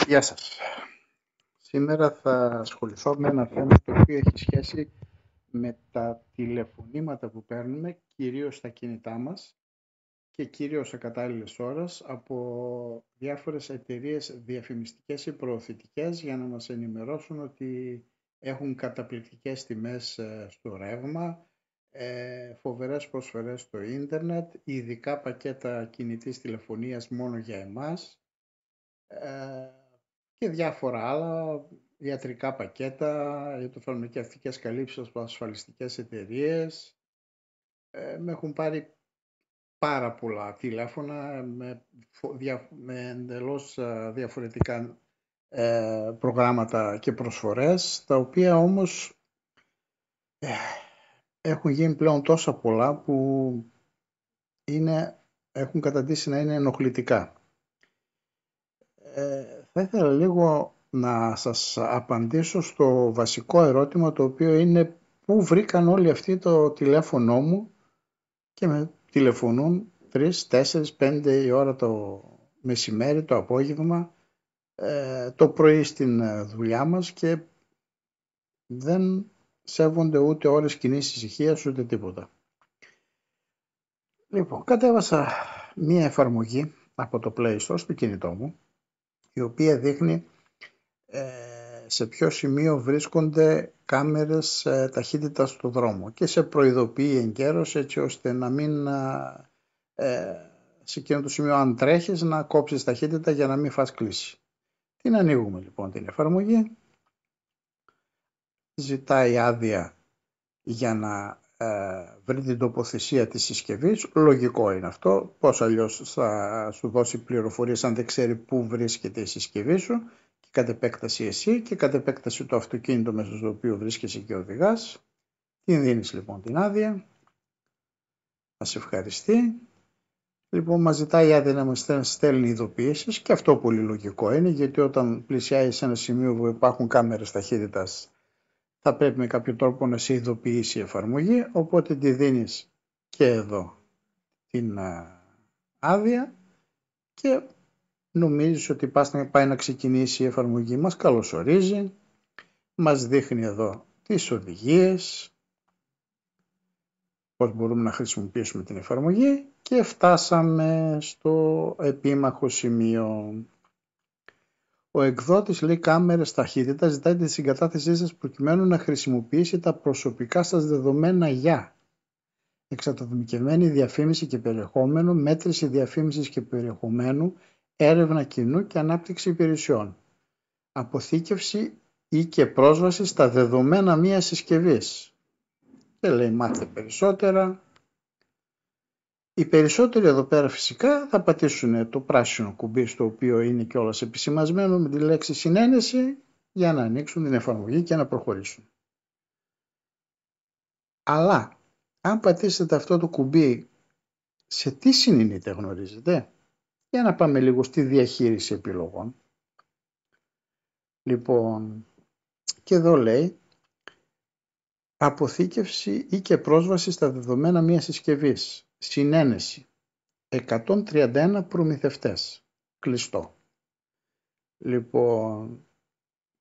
Γεια σας. Σήμερα θα ασχοληθώ με ένα θέμα το οποίο έχει σχέση με τα τηλεφωνήματα που παίρνουμε, κυρίως στα κινητά μας και κυρίως σε κατάλληλες ώρες από διάφορες εταιρείες διαφημιστικές ή προωθητικές για να μας ενημερώσουν ότι έχουν καταπληκτικές τιμές στο ρεύμα, φοβερές προσφορές στο ίντερνετ, ειδικά πακέτα κινητής τηλεφωνίας μόνο για εμάς, και διάφορα άλλα, ιατρικά πακέτα, ιατροφαρμακευτικές καλύψεις από ασφαλιστικές εταιρείες. Με έχουν πάρει πάρα πολλά τηλέφωνα με εντελώς διαφορετικά προγράμματα και προσφορές, τα οποία όμως έχουν γίνει πλέον τόσα πολλά που έχουν καταντήσει να είναι ενοχλητικά. Θα ήθελα λίγο να σας απαντήσω στο βασικό ερώτημα, το οποίο είναι πού βρήκαν όλοι αυτοί το τηλέφωνό μου και με τηλεφωνούν 3, 4, 5 η ώρα το μεσημέρι, το απόγευμα, το πρωί στην δουλειά μας και δεν σέβονται ούτε ώρες κοινής ησυχίας ούτε τίποτα. Λοιπόν, κατέβασα μία εφαρμογή από το Play Store στο κινητό μου, η οποία δείχνει σε ποιο σημείο βρίσκονται κάμερες ταχύτητας στο δρόμο και σε προειδοποιεί εγκαίρως, έτσι ώστε να μην σε εκείνο το σημείο, αν τρέχεις, να κόψεις ταχύτητα για να μην φας κλίση. Την ανοίγουμε λοιπόν την εφαρμογή, ζητάει άδεια για να βρει την τοποθεσία της συσκευής. Λογικό είναι αυτό, πώς αλλιώς θα σου δώσει πληροφορίες αν δεν ξέρει πού βρίσκεται η συσκευή σου, και κατ' επέκταση εσύ και κατ' επέκταση το αυτοκίνητο μέσα στο οποίο βρίσκεσαι και οδηγάς. Την δίνεις λοιπόν την άδεια, μας ευχαριστεί. Λοιπόν, μας ζητάει άδεια να μας στέλνει ειδοποιήσεις, και αυτό πολύ λογικό είναι, γιατί όταν πλησιάζει σε ένα σημείο που υπάρχουν κάμερες ταχύτητας, θα πρέπει με κάποιο τρόπο να σε ειδοποιήσει η εφαρμογή, οπότε τη δίνεις και εδώ την άδεια και νομίζεις ότι πάει να ξεκινήσει η εφαρμογή. Μας καλωσορίζει, μας δείχνει εδώ τις οδηγίες, πώς μπορούμε να χρησιμοποιήσουμε την εφαρμογή, και φτάσαμε στο επίμαχο σημείο. Ο εκδότης λέει κάμερες ταχύτητας, ζητάει τη συγκατάθεσή σας προκειμένου να χρησιμοποιήσει τα προσωπικά σας δεδομένα για εξατομικευμένη διαφήμιση και περιεχόμενο, μέτρηση διαφήμισης και περιεχομένου, έρευνα κοινού και ανάπτυξη υπηρεσιών, αποθήκευση ή και πρόσβαση στα δεδομένα μιας συσκευής. Και λέει μάθετε περισσότερα. Οι περισσότεροι εδώ πέρα φυσικά θα πατήσουν το πράσινο κουμπί, στο οποίο είναι κιόλας επισημασμένο με τη λέξη συνένεση, για να ανοίξουν την εφαρμογή και να προχωρήσουν. Αλλά αν πατήσετε αυτό το κουμπί, σε τι συνενείτε γνωρίζετε? Για να πάμε λίγο στη διαχείριση επιλογών. Λοιπόν, και εδώ λέει αποθήκευση ή και πρόσβαση στα δεδομένα μιας συσκευής. Συνένεση. 131 προμηθευτές. Κλειστό. Λοιπόν,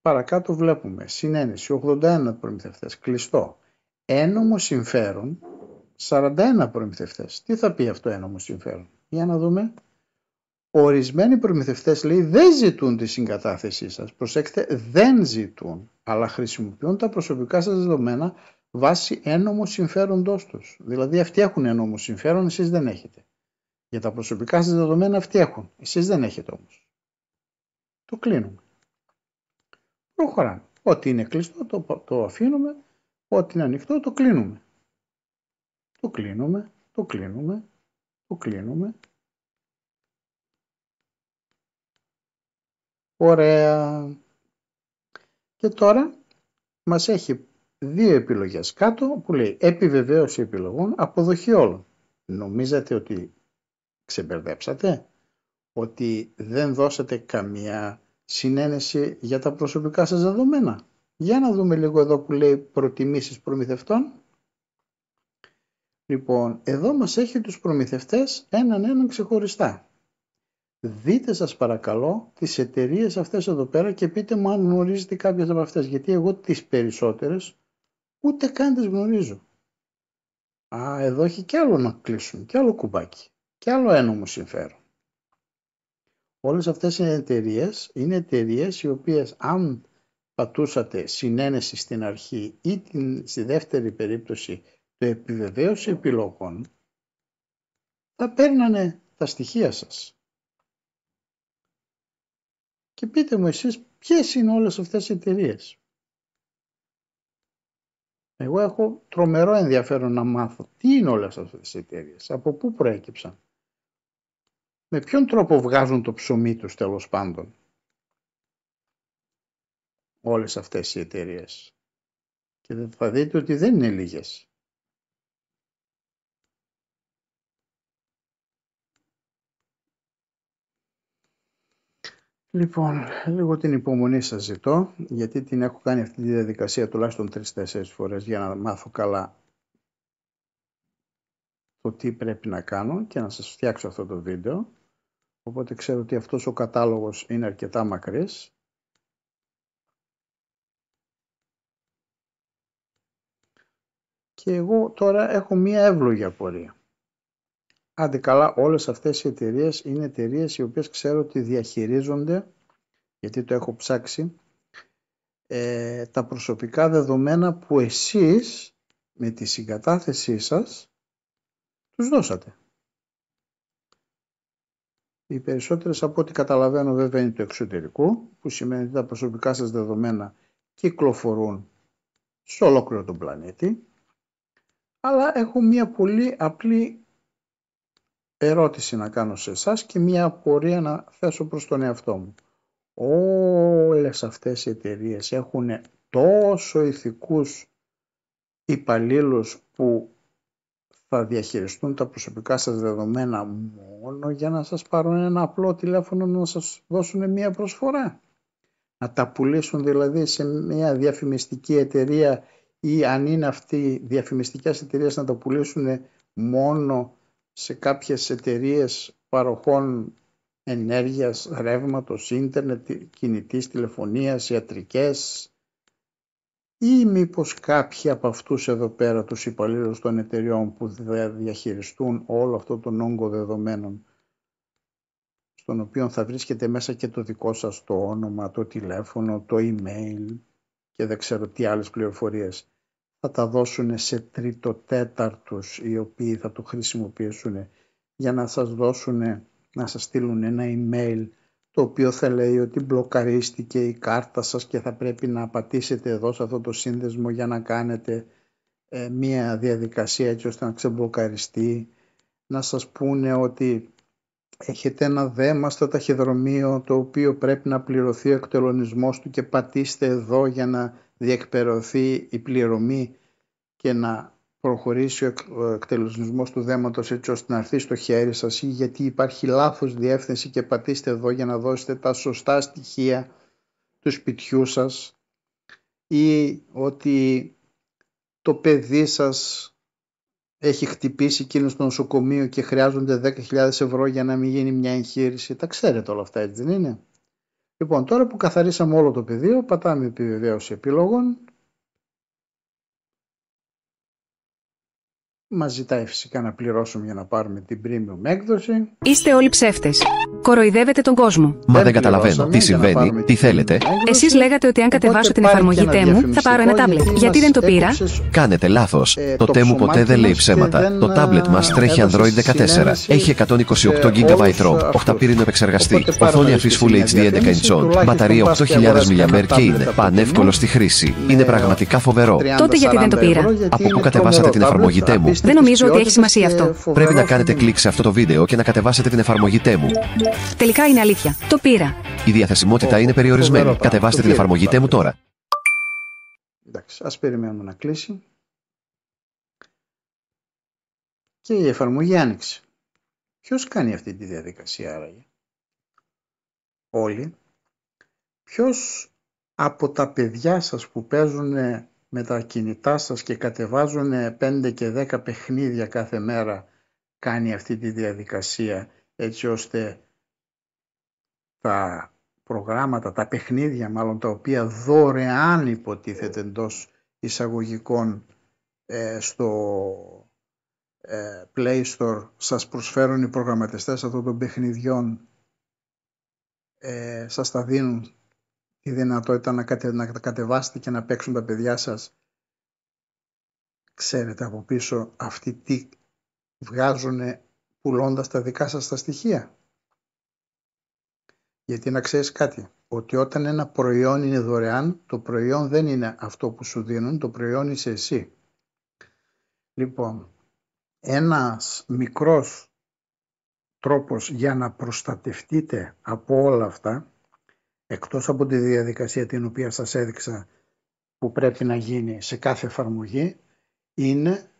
παρακάτω βλέπουμε συνένεση 81 προμηθευτές. Κλειστό. Ένομο συμφέρον 41 προμηθευτές. Τι θα πει αυτό ένομο συμφέρον? Για να δούμε. Ορισμένοι προμηθευτές, λέει, δεν ζητούν τη συγκατάθεσή σας. Προσέξτε, δεν ζητούν, αλλά χρησιμοποιούν τα προσωπικά σας δεδομένα βάσει ένομο συμφέροντός τους. Δηλαδή αυτοί έχουν ένομο συμφέρον, εσείς δεν έχετε. Για τα προσωπικά σας δεδομένα αυτοί έχουν, εσείς δεν έχετε όμως. Το κλείνουμε. Προχωράμε. Ό,τι είναι κλειστό το αφήνουμε, ό,τι είναι ανοιχτό το κλείνουμε. Το κλείνουμε, το κλείνουμε, το κλείνουμε. Ωραία. Και τώρα μας έχει δύο επιλογές κάτω που λέει επιβεβαίωση επιλογών, αποδοχή όλων. Νομίζετε ότι ξεμπερδέψατε? Ότι δεν δώσατε καμία συνένεση για τα προσωπικά σας δεδομένα? Για να δούμε λίγο εδώ που λέει προτιμήσεις προμηθευτών. Λοιπόν, εδώ μας έχει τους προμηθευτές έναν ξεχωριστά. δείτε σας παρακαλώ τις εταιρείες αυτές εδώ πέρα και πείτε μου αν γνωρίζετε κάποιες από αυτές, γιατί εγώ τις περισσότερες ούτε καν τις γνωρίζω. Εδώ έχει κι άλλο να κλείσουν, κι άλλο κουμπάκι, κι άλλο ένομο συμφέρον. Όλες αυτές είναι εταιρείες οι οποίες αν πατούσατε συνένεση στην αρχή ή στη δεύτερη περίπτωση το επιβεβαίωση επιλογών, θα παίρνανε τα στοιχεία σας. Και πείτε μου εσείς ποιες είναι όλες αυτές οι εταιρείες. Εγώ έχω τρομερό ενδιαφέρον να μάθω τι είναι όλες αυτές οι εταιρείες, από πού προέκυψαν, με ποιον τρόπο βγάζουν το ψωμί τους τέλος πάντων. Όλες αυτές οι εταιρείες. Και θα δείτε ότι δεν είναι λίγες. Λοιπόν, λίγο την υπομονή σας ζητώ, γιατί την έχω κάνει αυτή τη διαδικασία τουλάχιστον 3-4 φορές για να μάθω καλά το τι πρέπει να κάνω και να σας φτιάξω αυτό το βίντεο. Οπότε ξέρω ότι αυτός ο κατάλογος είναι αρκετά μακρύς. Και εγώ τώρα έχω μία εύλογη απορία. Άντε καλά, όλες αυτές οι εταιρείες είναι εταιρείες οι οποίες ξέρω ότι διαχειρίζονται, γιατί το έχω ψάξει, τα προσωπικά δεδομένα που εσείς με τη συγκατάθεσή σας τους δώσατε. Οι περισσότερες από ό,τι καταλαβαίνω βέβαια είναι του εξωτερικού, που σημαίνει ότι τα προσωπικά σας δεδομένα κυκλοφορούν σε ολόκληρο τον πλανήτη. Αλλά έχω μία πολύ απλή ερώτηση να κάνω σε εσάς και μία απορία να θέσω προς τον εαυτό μου. Όλες αυτές οι εταιρείες έχουν τόσο ηθικούς υπαλλήλους που θα διαχειριστούν τα προσωπικά σας δεδομένα μόνο για να σας πάρουν ένα απλό τηλέφωνο να σας δώσουν μία προσφορά. Να τα πουλήσουν δηλαδή σε μία διαφημιστική εταιρεία ή αν είναι αυτοί διαφημιστικές εταιρείες να τα πουλήσουν μόνο σε κάποιες εταιρείες παροχών ενέργειας, ρεύματος, ίντερνετ, κινητής τηλεφωνίας, ιατρικές, ή μήπως κάποιοι από αυτούς εδώ πέρα τους υπαλλήλους των εταιριών που διαχειριστούν όλο αυτό τον όγκο δεδομένων, στον οποίο θα βρίσκεται μέσα και το δικό σας το όνομα, το τηλέφωνο, το email και δεν ξέρω τι άλλες πληροφορίες, θα τα δώσουν σε τρίτο-τέταρτους οι οποίοι θα το χρησιμοποιήσουν για να σας δώσουν, να σας στείλουν ένα email το οποίο θα λέει ότι μπλοκαρίστηκε η κάρτα σας και θα πρέπει να πατήσετε εδώ σε αυτό το σύνδεσμο για να κάνετε μία διαδικασία έτσι ώστε να ξεμπλοκαριστεί, να σας πούνε ότι έχετε ένα δέμα στο ταχυδρομείο το οποίο πρέπει να πληρωθεί ο εκτελονισμός του και πατήστε εδώ για να διεκπερωθεί η πληρωμή και να προχωρήσει ο εκτελονισμός του δέματος έτσι ώστε να έρθει στο χέρι σας, ή γιατί υπάρχει λάθος διεύθυνση και πατήστε εδώ για να δώσετε τα σωστά στοιχεία του σπιτιού σας, ή ότι το παιδί σας έχει χτυπήσει εκείνο στο νοσοκομείο και χρειάζονται 10.000 ευρώ για να μην γίνει μια εγχείρηση. Τα ξέρετε όλα αυτά, έτσι δεν είναι? Λοιπόν, τώρα που καθαρίσαμε όλο το πεδίο, πατάμε επιβεβαίωση επιλογών. Μας ζητάει φυσικά να πληρώσουμε για να πάρουμε την premium έκδοση. Είστε όλοι ψεύτες. Κοροϊδεύετε τον κόσμο. Μα δεν καταλαβαίνω τι συμβαίνει, τι θέλετε. Εσείς λέγατε ότι αν κατεβάσω την εφαρμογή Temu θα πάρω ένα τάμπλετ. Γιατί δεν το πήρα? Κάνετε λάθος. Το Temu ποτέ δεν λέει ψέματα. Το τάμπλετ μας τρέχει Android 14. Έχει 128 GB ROM, οχταπύρινο επεξεργαστή, οθόνη αφής Full HD 11 inch, μπαταρία 8.000 mAh και είναι πανεύκολο στη χρήση. Είναι πραγματικά φοβερό. Τότε γιατί δεν το πήρα? Από πού κατεβάσατε την εφαρμογή Temu? Δεν νομίζω ότι έχει σημασία αυτό. Πρέπει να κάνετε κλικ σε αυτό το βίντεο και να κατεβάσετε την εφαρμογή Temu. Τελικά είναι αλήθεια. Το πήρα. Η διαθεσιμότητα είναι περιορισμένη. Κατεβάστε την εφαρμογή Temu τώρα. Εντάξει, ας περιμένουμε να κλείσει. Και η εφαρμογή άνοιξε. Ποιος κάνει αυτή τη διαδικασία άραγε? Όλοι. Ποιος από τα παιδιά σας που παίζουν με τα κινητά σας και κατεβάζουν 5 και 10 παιχνίδια κάθε μέρα κάνει αυτή τη διαδικασία έτσι ώστε τα προγράμματα, τα παιχνίδια μάλλον, τα οποία δωρεάν υποτίθεται εντός εισαγωγικών στο Play Store σας προσφέρουν οι προγραμματιστές αυτών των παιχνιδιών, σας τα δίνουν τη δυνατότητα να κατεβάσετε και να παίξουν τα παιδιά σας. Ξέρετε από πίσω αυτοί τι βγάζουν πουλώντας τα δικά σας τα στοιχεία? Γιατί να ξέρεις κάτι, ότι όταν ένα προϊόν είναι δωρεάν, το προϊόν δεν είναι αυτό που σου δίνουν, το προϊόν είσαι εσύ. Λοιπόν, ένας μικρός τρόπος για να προστατευτείτε από όλα αυτά, εκτός από τη διαδικασία την οποία σας έδειξα που πρέπει να γίνει σε κάθε εφαρμογή, είναι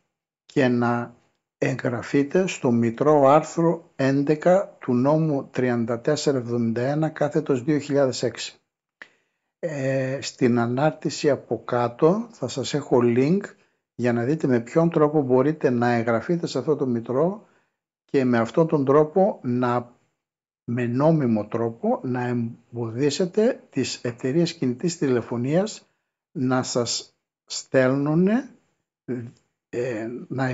και να εγγραφείτε στο μητρό άρθρο 11 του νόμου 3471 κάθετος 2006. Στην ανάρτηση από κάτω θα σας έχω link για να δείτε με ποιον τρόπο μπορείτε να εγγραφείτε σε αυτό το μητρό και με αυτόν τον τρόπο με νόμιμο τρόπο να εμποδίσετε τις εταιρείες κινητής τηλεφωνίας να σας στέλνουν, να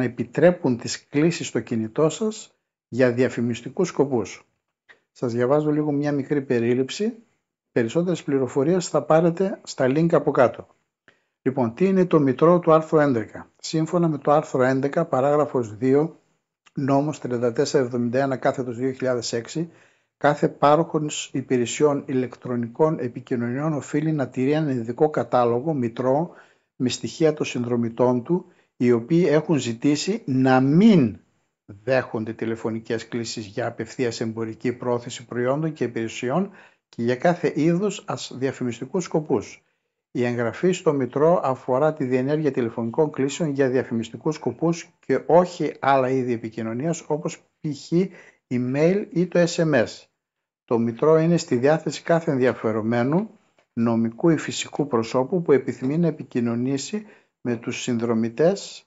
επιτρέπουν τις κλήσεις στο κινητό σας για διαφημιστικούς σκοπούς. Σας διαβάζω λίγο μια μικρή περίληψη. Περισσότερες πληροφορίες θα πάρετε στα link από κάτω. Λοιπόν, τι είναι το μητρό του άρθρου 11? Σύμφωνα με το άρθρο 11, παράγραφος 2, νόμος 3471 κάθετος 2006, κάθε πάροχος υπηρεσιών ηλεκτρονικών επικοινωνιών οφείλει να τηρεί έναν ειδικό κατάλογο μητρό με στοιχεία των συνδρομητών του, οι οποίοι έχουν ζητήσει να μην δέχονται τηλεφωνικές κλήσεις για απευθείας εμπορική πρόθεση προϊόντων και υπηρεσιών και για κάθε είδους διαφημιστικούς σκοπούς. Η εγγραφή στο μητρό αφορά τη διενέργεια τηλεφωνικών κλήσεων για διαφημιστικούς σκοπούς και όχι άλλα είδη επικοινωνίας όπως π.χ. email ή το SMS. Το μητρό είναι στη διάθεση κάθε ενδιαφερομένου, νομικού ή φυσικού προσώπου που επιθυμεί να επικοινωνήσει με τους συνδρομητές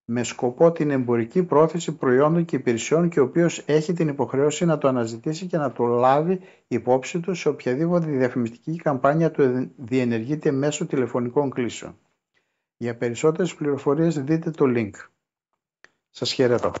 με σκοπό την εμπορική πρόθεση προϊόντων και υπηρεσιών και ο οποίος έχει την υποχρέωση να το αναζητήσει και να το λάβει υπόψη του σε οποιαδήποτε διαφημιστική καμπάνια του διενεργείται μέσω τηλεφωνικών κλήσεων. Για περισσότερες πληροφορίες δείτε το link. Σας χαιρετώ.